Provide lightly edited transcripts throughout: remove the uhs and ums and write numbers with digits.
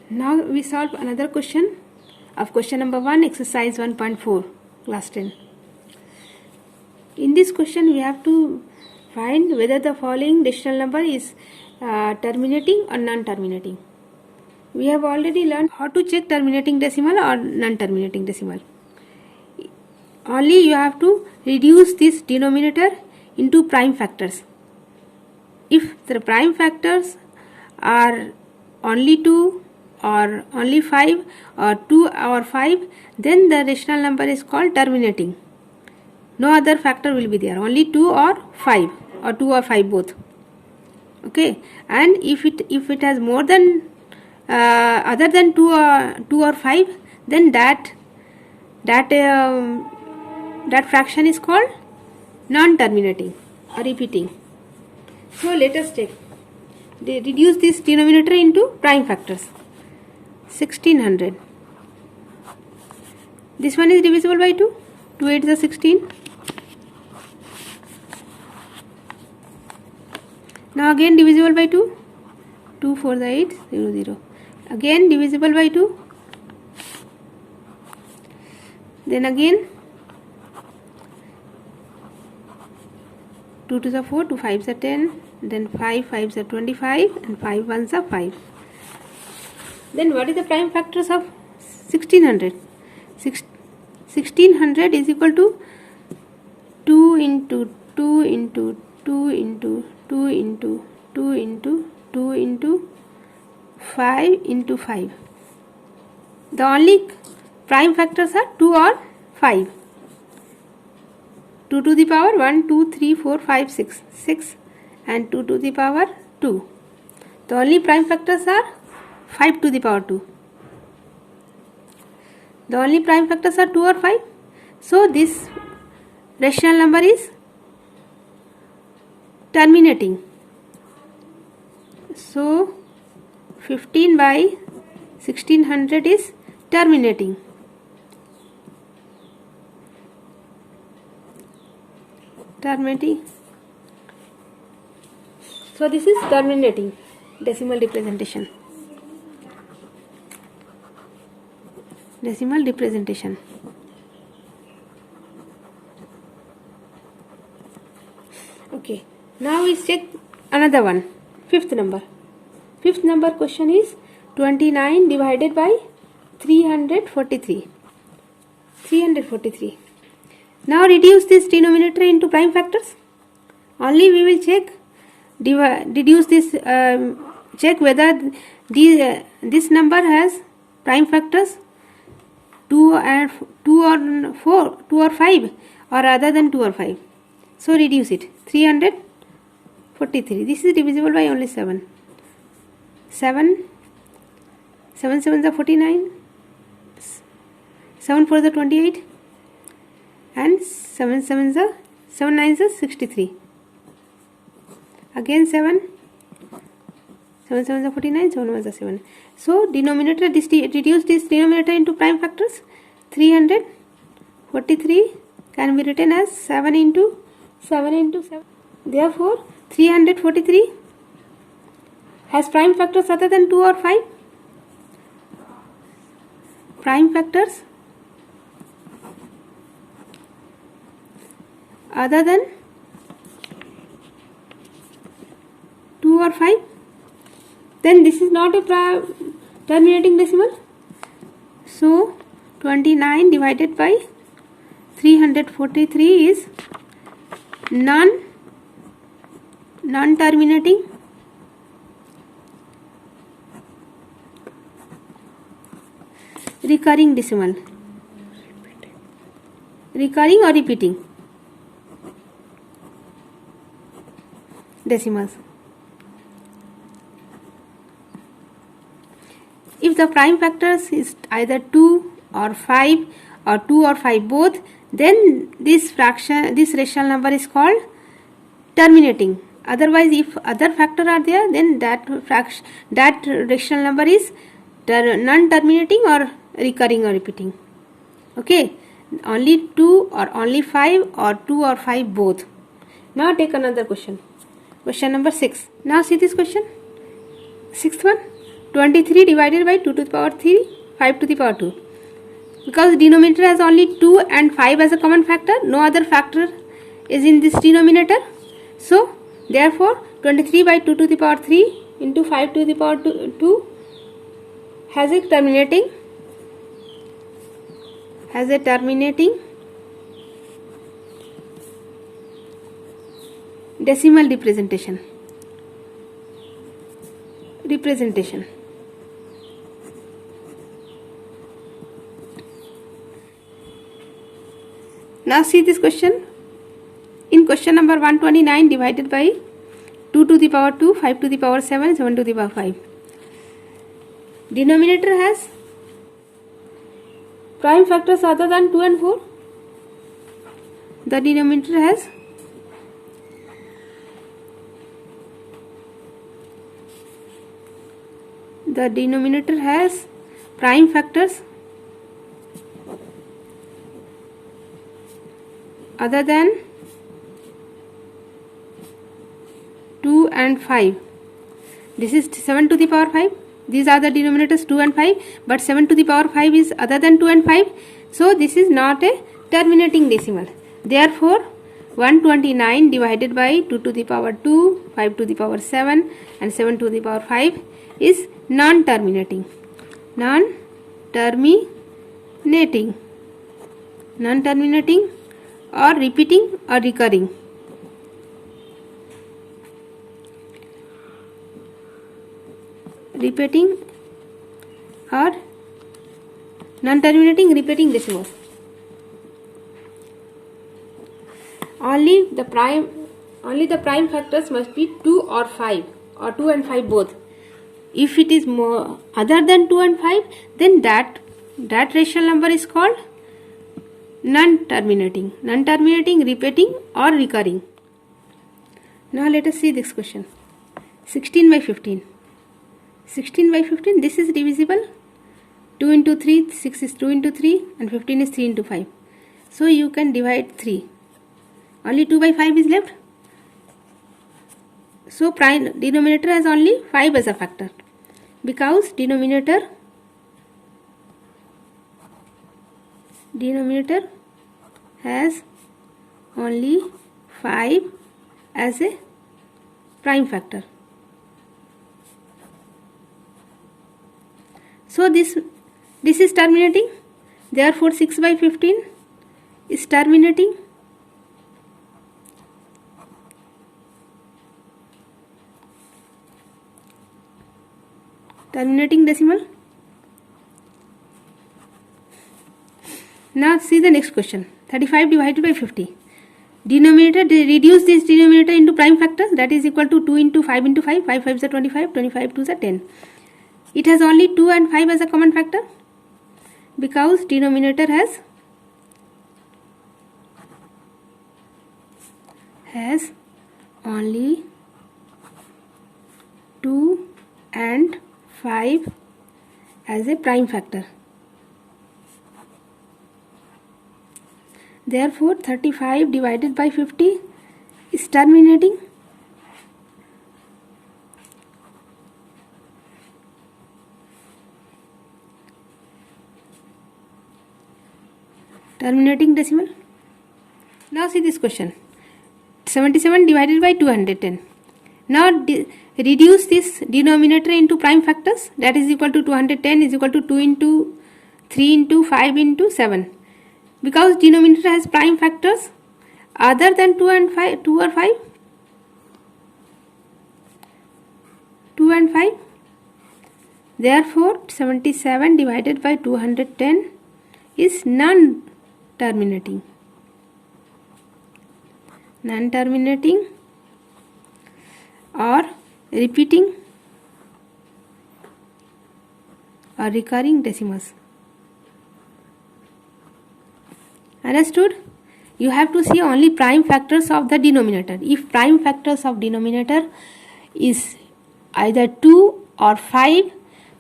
Now we solve another question of question number 1, exercise 1.4, class 10. In this question we have to find whether the following decimal number is terminating or non-terminating. We have already learned how to check terminating decimal or non-terminating decimal. Only you have to reduce this denominator into prime factors. If the prime factors are only 2 or only 5 or 2 or 5, then the rational number is called terminating. No other factor will be there, only 2 or 5 or 2 or 5 both. Okay, and if it has more than other than 2 or 5, then that fraction is called non-terminating or repeating. So let us check. They reduce this denominator into prime factors. 1600. This one is divisible by 2. 2 8 is 16. Now again divisible by 2. 2 4 is 8, 0 0. Again divisible by 2. Then again 2 2 is 4, 2 5 is 10. Then 5 5 is 25 and 5 1s are 5. Then what is the prime factors of 1600? 1600 is equal to 2 into 2 into 2 into 2 into 2 into 2 into 5 into 5. The only prime factors are 2 or 5. 2 to the power 1, 2, 3, 4, 5, 6. 6 and 2 to the power 2. The only prime factors are 5 to the power 2. The only prime factors are 2 or 5. So this rational number is terminating. So 15 by 1600 is terminating. So this is terminating decimal representation. Decimal representation. Okay, now we check another one. Fifth number question is 29 divided by 343. 343. Now reduce this denominator into prime factors. Only we will check reduce this check whether this number has prime factors 2 or 4, 2 or 5 or other than 2 or 5. So reduce it. 343. This is divisible by only 7. 7 7 is 49. 7 4 is 28. And 7 9 is 63. Again 7 7 is 49. 7 1 is 7. So denominator, reduce this denominator into prime factors. 343 can be written as 7 into 7. Therefore 343 has prime factors other than 2 or 5. Prime factors other than 2 or 5. Then this is not a terminating decimal. So 29 divided by 343 is non-terminating. Recurring decimal. Recurring or repeating decimals. If the prime factors is either 2 or 5 or 2 or 5 both, then this rational number is called terminating. Otherwise, if other factor are there, then that rational number is non-terminating or recurring or repeating. Okay, only 2 or only 5 or 2 or 5 both. Now take another question. Question number 6. Now see this question. Sixth one. 23 divided by 2 to the power 3, 5 to the power 2. Because denominator has only 2 and 5 as a common factor, no other factor is in this denominator. So therefore 23 by 2 to the power 3 into 5 to the power 2 has a terminating decimal representation. Now see this question. In question number 129, divided by 2 to the power 2, 5 to the power 7, 7 to the power 5. Denominator has prime factors other than 2 and 4. The denominator has prime factors other than 2 and 5. This is 7 to the power 5. These are the denominators 2 and 5, but 7 to the power 5 is other than 2 and 5. So this is not a terminating decimal. Therefore 129 divided by 2 to the power 2, 5 to the power 7 and 7 to the power 5 is non-terminating or repeating or recurring. Repeating or non-terminating repeating decimals. Only the prime factors must be 2 or 5 or 2 and 5 both. If it is more other than 2 and 5, then that rational number is called non-terminating, repeating or recurring. Now let us see this question. 16 by 15. 16 by 15, this is divisible. 2 into 3, 6 is 2 into 3 and 15 is 3 into 5. So you can divide 3. Only 2 by 5 is left. So prime denominator has only 5 as a factor, because denominator has only 5 as a prime factor. So this is terminating. Therefore 6 by 15 is terminating. Terminating decimal. Now see the next question. 35 divided by 50. Denominator, reduce this denominator into prime factors, that is equal to 2 into 5 into 5. 5 5s are 25, 25 2s are 10. It has only 2 and 5 as a common factor, because denominator has only 2 and 5 as a prime factor. Therefore 35 divided by 50 is terminating. Terminating decimal. Now see this question. 77 divided by 210. Now reduce this denominator into prime factors, that is equal to 210 is equal to 2 into 3 into 5 into 7. Because denominator has prime factors other than 2 and 5, 2 or 5, 2 and 5. Therefore 77 divided by 210 is non-terminating or repeating or recurring decimals. Understood? You have to see only prime factors of the denominator. If prime factors of denominator is either 2 or 5,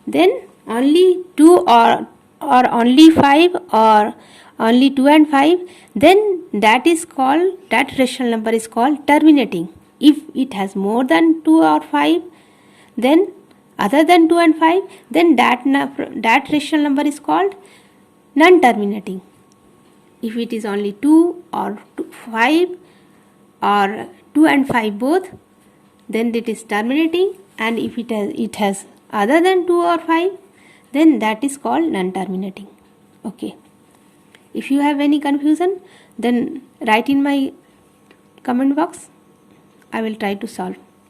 then only 2 or only 5 or only 2 and 5, then that rational number is called terminating. If it has more than 2 or 5, then other than 2 and 5, then that rational number is called non-terminating. If it is only 2 or 5 or 2 and 5 both, then it is terminating, and if it has other than 2 or 5, then that is called non-terminating. Okay. If you have any confusion, then write in my comment box. I will try to solve.